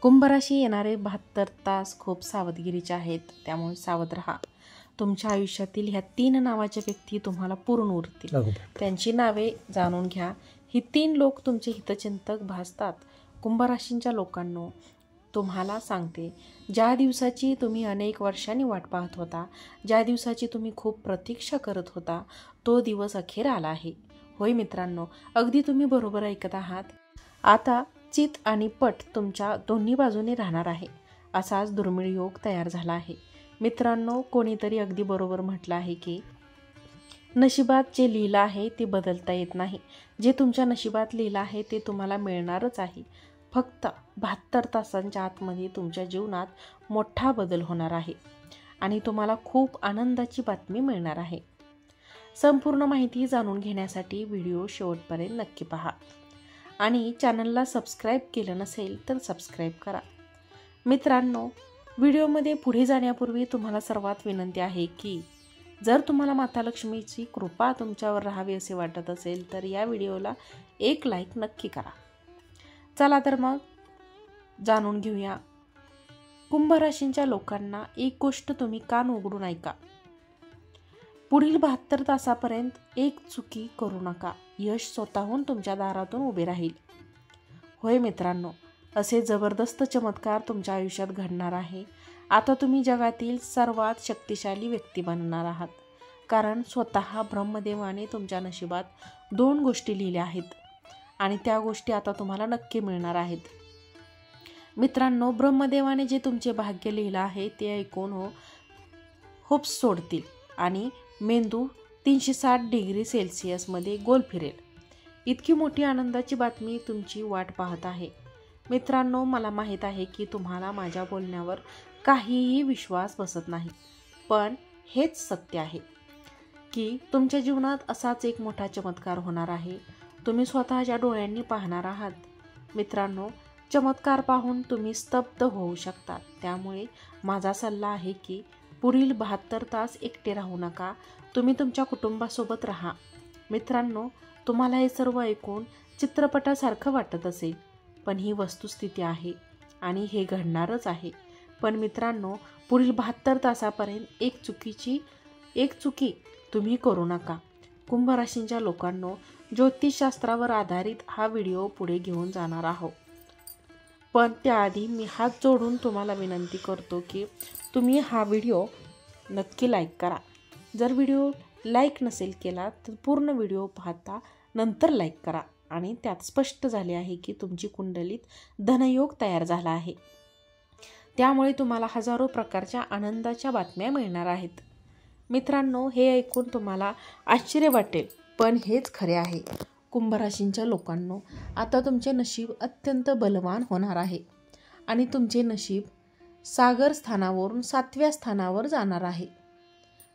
कुंभ राशी येणारे 72 तास खूप सावधगिरीचे आहेत, त्यामुळे सावध राहा. तुमच्या आयुष्यातील ह्या 3 नावाच्या व्यक्ती तुम्हाला पूर्ण उरतील. त्यांची नावे जाणून घ्या. ही 3 लोक तुमचे हितचिंतक भासतात. कुंभ राशींच्या लोकांनो, तुम्हाला सांगते, ज्या दिवसाची तुम्ही अनेक वर्षांनी वाट पाहत होता, ज्या दिवसाची तुम्ही खूप प्रतीक्षा करत होता, तो दिवस अखेर आला आहे. होय मित्रांनो, अगदी तुम्ही बरोबर ऐकत आहात. आता चित आणि पट तुमच्या दोन्ही बाजूने राहणार आहे. असाच दुर्मिळ योग तयार झाला आहे. मित्रांनो, कोणीतरी अगदी बरोबर म्हटलं आहे की नशिबात जे लिहिलं आहे ते बदलता येत नाही. जे तुमच्या नशिबात लिहिलं आहे ते तुम्हाला मिळणारच आहे. फक्त 72 तासांच्या आतमध्ये तुमच्या जीवनात मोठा बदल होणार आहे आणि तुम्हाला खूप आनंदाची बातमी मिळणार आहे. संपूर्ण माहिती जाणून घेण्यासाठी व्हिडिओ शेवटपर्यंत नक्की पहा आणि चॅनलला सबस्क्राईब केलं नसेल तर सबस्क्राईब करा. मित्रांनो, व्हिडिओमध्ये पुढे जाण्यापूर्वी तुम्हाला सर्वात विनंती आहे की जर तुम्हाला माता लक्ष्मीची कृपा तुमच्यावर राहावी असे वाटत असेल तर या व्हिडिओला एक लाईक नक्की करा. चला तर मग जाणून घेऊया. कुंभ राशींच्या लोकांना एक गोष्ट तुम्ही कान उघडून ऐका. पुढील 72 तासापर्यंत एक चुकी करू नका. यश स्वतःहून तुमच्या दारातून उभे राहील. होय मित्रांनो, असे जबरदस्त चमत्कार तुमच्या आयुष्यात घडणार आहे. आता तुम्ही जगातील सर्वात शक्तिशाली व्यक्ती बनणार आहात, कारण स्वतः ब्रह्मदेवाने तुमच्या नशिबात 2 गोष्टी लिहिल्या आहेत आणि त्या गोष्टी आता तुम्हाला नक्की मिळणार आहेत. मित्रांनो, ब्रह्मदेवाने जे तुमचे भाग्य लिहिलं आहे ते ऐकून होप्स सोडतील आणि मेंदू 360 डिग्री सेल्सिअसमध्ये गोल फिरेल. इतकी मोठी आनंदाची बातमी तुमची वाट पाहत आहे. मित्रांनो, मला माहीत आहे की तुम्हाला माझ्या बोलण्यावर काहीही विश्वास बसत नाही, पण हेच सत्य आहे की तुमच्या जीवनात असाच एक मोठा चमत्कार होणार आहे. तुम्ही स्वतःच्या डोळ्यांनी पाहणार आहात. मित्रांनो, चमत्कार पाहून तुम्ही स्तब्ध होऊ शकता. त्यामुळे माझा सल्ला आहे की पुढील 72 तास एकटे राहू नका. तुम्ही तुमच्या कुटुंबासोबत राहा. मित्रांनो, तुम्हाला हे सर्व ऐकून चित्रपटासारखं वाटत असेल, पण ही वस्तुस्थिती आहे आणि हे घडणारच आहे. पण मित्रांनो, पुढील 72 तासापर्यंत एक चुकी तुम्ही करू नका. कुंभ राशींच्या लोकांनो, ज्योतिषशास्त्रावर आधारित हा व्हिडिओ पुढे घेऊन जाणार आहोत. पण त्याआधी मी हात जोडून तुम्हाला विनंती करतो की तुम्ही हा व्हिडिओ नक्की लाईक करा. जर व्हिडिओ लाईक नसेल केला तर पूर्ण व्हिडिओ पाहता नंतर लाईक करा. आणि त्यात स्पष्ट झाले आहे की तुमची कुंडलीत धनयोग तयार झाला आहे. त्यामुळे तुम्हाला हजारो प्रकारच्या आनंदाच्या बातम्या मिळणार आहेत. मित्रांनो, हे ऐकून तुम्हाला आश्चर्य वाटेल, पण हेच खरे आहे. कुंभ राशींच्या लोकांनो, आता तुमचे नशीब अत्यंत बलवान होणार आहे आणि तुमचे नशीब सागर स्थानावरून 7व्या स्थानावर जाणार आहे.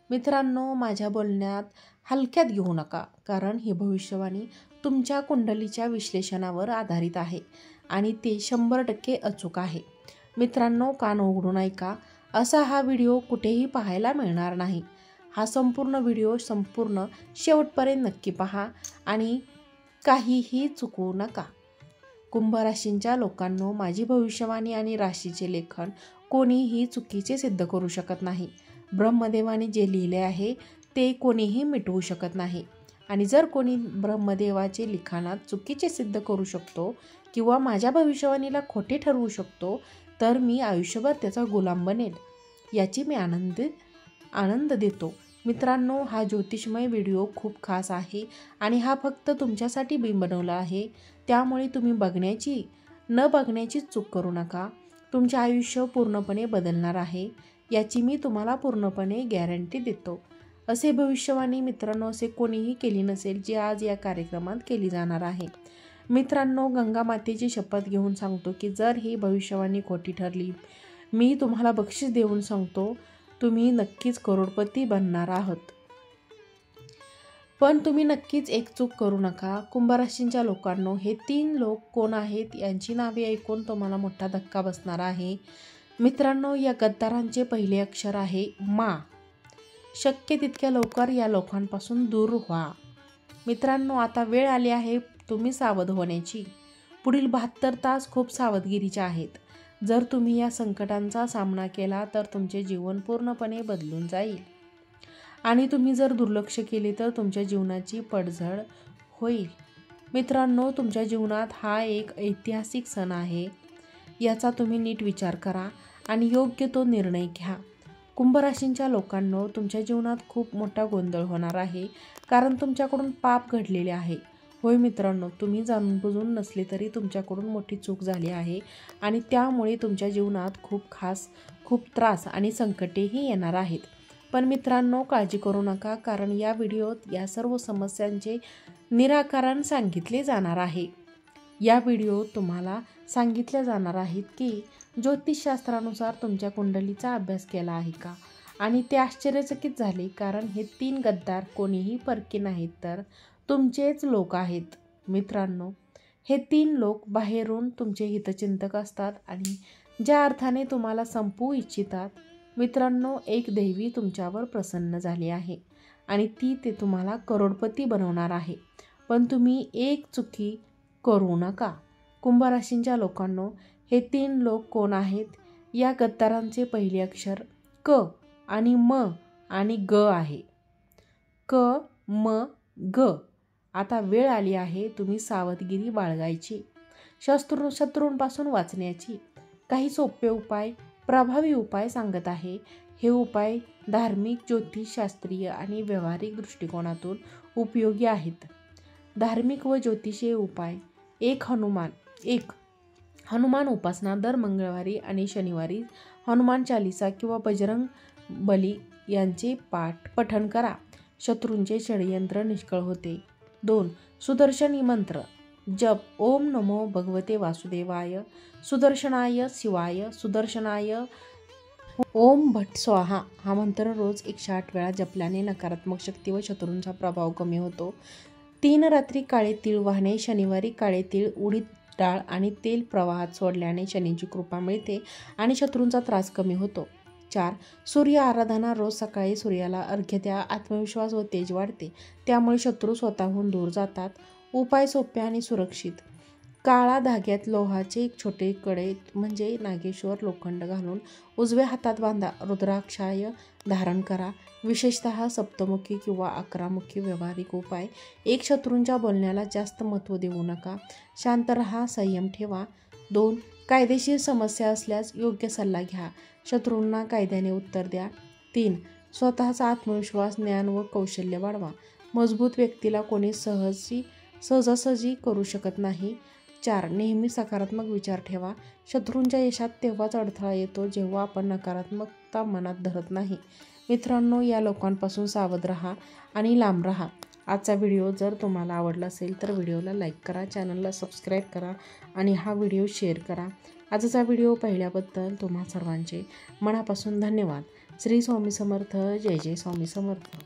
मित्रांनो, माझ्या बोलण्यात हलक्यात घेऊ नका, कारण ही भविष्यवाणी तुमच्या कुंडलीच्या विश्लेषणावर आधारित आहे आणि ते 100% अचूक आहे. मित्रांनो, कान उघडून ऐका. असा हा व्हिडिओ कुठेही पाहायला मिळणार नाही. हा संपूर्ण व्हिडिओ संपूर्ण शेवटपर्यंत नक्की पहा आणि काहीही चुकवू नका. कुंभ राशींच्या लोकांनो, माझी भविष्यवाणी आणि राशीचे लेखन कोणीही चुकीचे सिद्ध करू शकत नाही. ब्रह्मदेवाने जे लिहिले आहे ते कोणीही मिटवू शकत नाही आणि जर कोणी ब्रह्मदेवाचे लिखाणात चुकीचे सिद्ध करू शकतो किंवा माझ्या भविष्यवाणीला खोटे ठरवू शकतो, तर मी आयुष्यभर त्याचा गुलाम बनेल, याची मी आनंद देतो. मित्रांनो, हा ज्योतिषमय व्हिडिओ खूप खास आहे आणि हा फक्त तुमच्यासाठी मी बनवला आहे. त्यामुळे तुम्ही न बघण्याची चूक करू नका. तुमचे आयुष्य पूर्णपणे बदलणार आहे, याची मी तुम्हाला पूर्णपणे गॅरंटी देतो. असे भविष्यवाणी मित्रांनो असे कोणीही केली नसेल जी आज या कार्यक्रमात केली जाणार आहे. मित्रांनो, गंगा मातेची शपथ घेऊन सांगतो की जर ही भविष्यवाणी खोटी ठरली, मी तुम्हाला बक्षीस देऊन सांगतो, तुम्ही नक्कीच करोडपती बनणार आहात. पण तुम्ही नक्कीच एक चूक करू नका. कुंभ राशींच्या लोकांनो, हे 3 लोक कोण आहेत यांची नावे ऐकून तुम्हाला मोठा धक्का बसणार आहे. मित्रांनो, या गद्दारांचे पहिले अक्षर आहे मा. शक्य तितक्या लवकर या लोकांपासून दूर व्हा. मित्रांनो, आता वेळ आली आहे तुम्ही सावध होण्याची. पुढील 72 तास खूप सावधगिरीचे आहेत. जर तुम्ही या संकटांचा सामना केला तर तुमचे जीवन पूर्णपणे बदलून जाईल आणि तुम्ही जर दुर्लक्ष केले तर तुमच्या जीवनाची पडझड होईल. मित्रांनो, तुमच्या जीवनात हा एक ऐतिहासिक सण आहे. याचा तुम्ही नीट विचार करा आणि योग्य तो निर्णय घ्या. कुंभ राशींच्या लोकांनो, तुमच्या जीवनात खूप मोठा गोंधळ होणार आहे कारण तुमच्याकडून पाप घडलेले आहे. होय मित्रांनो, तुम्ही जाणून बुजून नसले तरी तुमच्याकडून मोठी चूक झाली आहे आणि त्यामुळे तुमच्या जीवनात खूप त्रास आणि संकटेही येणार आहेत. पण मित्रांनो, काळजी करू नका कारण या व्हिडिओत या सर्व समस्यांचे निराकरण सांगितले जाणार आहे. या व्हिडिओत तुम्हाला सांगितले जाणार आहेत की ज्योतिषशास्त्रानुसार तुमच्या कुंडलीचा अभ्यास केला आहे का, आणि ते आश्चर्यचकित झाले कारण हे 3 गद्दार कोणीही परके नाहीत तर तुमचेच लोक आहेत. मित्रांनो, हे 3 लोक बाहेरून तुमचे हितचिंतक असतात आणि ज्या अर्थाने तुम्हाला संपवू इच्छितात. मित्रांनो, एक देवी तुमच्यावर प्रसन्न झाली आहे आणि ते तुम्हाला करोडपती बनवणार आहे. पण तुम्ही एक चुकी करू नका. कुंभ राशींच्या लोकांनो, हे 3 लोक कोण आहेत? या गद्दारांचे पहिले अक्षर क आणि म आणि ग आहे. क, म, ग. आता वेळ आली आहे तुम्ही सावधगिरी बाळगायची, शत्रूंपासून वाचण्याची. काही सोपे उपाय, प्रभावी उपाय सांगत आहे. हे उपाय धार्मिक, ज्योतिषशास्त्रीय आणि व्यावहारिक दृष्टिकोनातून उपयोगी आहेत. धार्मिक व ज्योतिषीय उपाय. 1. हनुमान उपासना. दर मंगळवारी आणि शनिवारी हनुमान चालिसा किंवा बजरंग बली यांचे पठण करा. शत्रूंचे षडयंत्र निष्फळ होते. 2. सुदर्शन मंत्र जप. ओम नमो भगवते वासुदेवाय, सुदर्शनाय शिवाय, सुदर्शनाय ओम भट स्वाहा हा मंत्र रोज 108 वेळा जपल्याने नकारात्मक शक्ती व शत्रूंचा प्रभाव कमी होतो. 3 रात्री काळे तीळ वाहणे. शनिवारी काळे तीळ, उडीद डाळ आणि तेल प्रवाहात सोडल्याने शनीची कृपा मिळते आणि शत्रूंचा त्रास कमी होतो. 4. सूर्य आराधना. रोज सकाळी सूर्याला अर्घ्य द्या. आत्मविश्वास व तेज वाढते, त्यामुळे शत्रू स्वतःहून दूर जातात. उपाय सोपे आणि सुरक्षित. काळा धाग्यात लोहाचे एक छोटे कडे म्हणजे नागेश्वर लोखंड घालून उजव्या हातात बांधा. रुद्राक्षाय धारण करा. विशेषतः सप्तमुखी किंवा 11मुखी. व्यावहारिक उपाय. 1. शत्रूंच्या बोलण्याला जास्त महत्त्व देऊ नका. शांत रहा, संयम ठेवा. 2. कायदेशीर समस्या असल्यास योग्य सल्ला घ्या. शत्रूंना कायद्याने उत्तर द्या. 3. स्वतःचा आत्मविश्वास, ज्ञान व कौशल्य वाढवा. मजबूत व्यक्तीला कोणी सहजासहजी करू शकत नाही. 4. नेहमी सकारात्मक विचार ठेवा. शत्रूंच्या यशात तेव्हाच अडथळा येतो जेव्हा आपण नकारात्मकता मनात धरत नाही. मित्रांनो, या लोकांपासून सावध राहा आणि लांब राहा. आजचा व्हिडिओ जर तुम्हाला आवडला असेल तर व्हिडिओला लाईक करा, चॅनलला सबस्क्राईब करा आणि हा व्हिडिओ शेअर करा. आजचा व्हिडिओ पाहिल्याबद्दल तुम्हा सर्वांचे मनापासून धन्यवाद. श्री स्वामी समर्थ. जय जय स्वामी समर्थ.